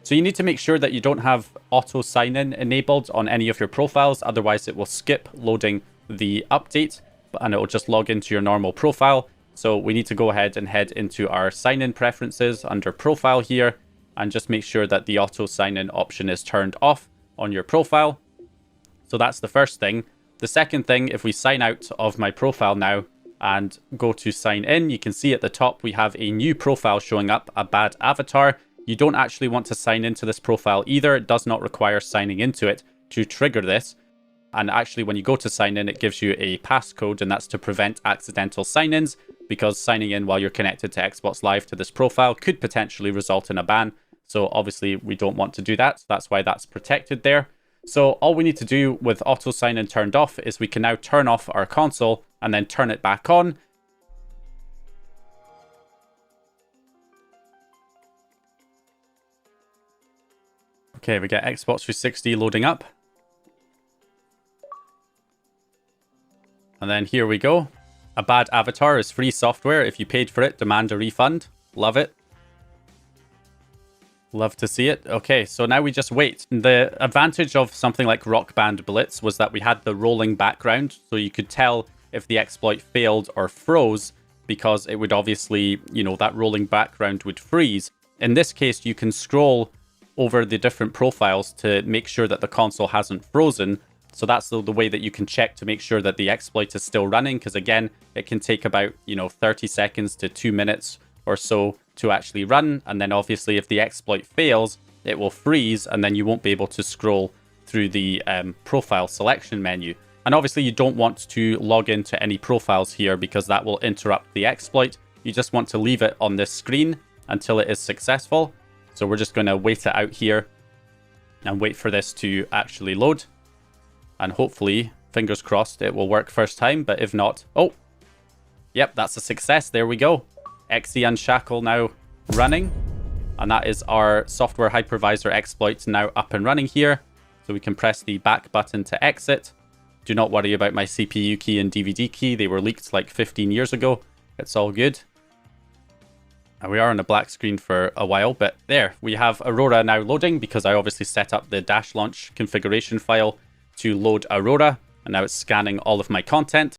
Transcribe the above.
So you need to make sure that you don't have auto sign-in enabled on any of your profiles, otherwise it will skip loading the update and it will just log into your normal profile. So we need to go ahead and head into our sign-in preferences under profile here and just make sure that the auto sign-in option is turned off on your profile. So that's the first thing. The second thing, if we sign out of my profile now and go to sign in, you can see at the top we have a new profile showing up, a bad avatar. You don't actually want to sign into this profile either. It does not require signing into it to trigger this. And actually, when you go to sign in, it gives you a passcode, and that's to prevent accidental sign-ins, because signing in while you're connected to Xbox Live to this profile could potentially result in a ban. So obviously, we don't want to do that. So that's why that's protected there. So all we need to do with auto sign-in turned off is we can now turn off our console and then turn it back on. Okay, we get Xbox 360 loading up. And then here we go. A bad avatar is free software. If you paid for it, demand a refund. Love it. Love to see it. Okay, so now we just wait. The advantage of something like Rock Band Blitz was that we had the rolling background, so you could tell if the exploit failed or froze, because it would obviously, you know, that rolling background would freeze. In this case, you can scroll over the different profiles to make sure that the console hasn't frozen. So that's the way that you can check to make sure that the exploit is still running, because again, it can take about, 30 seconds to 2 minutes or so to actually run. And then obviously if the exploit fails, it will freeze and then you won't be able to scroll through the profile selection menu. And obviously you don't want to log into any profiles here because that will interrupt the exploit. You just want to leave it on this screen until it is successful. So we're just going to wait it out here and wait for this to actually load. And hopefully, fingers crossed, it will work first time. But if not, oh, yep, that's a success. There we go. XE Unshackle now running. And that is our software hypervisor exploit now up and running here. So we can press the back button to exit. Do not worry about my CPU key and DVD key. They were leaked like 15 years ago. It's all good. And we are on a black screen for a while, but there, we have Aurora now loading because I obviously set up the dash launch configuration file to load Aurora, and now it's scanning all of my content.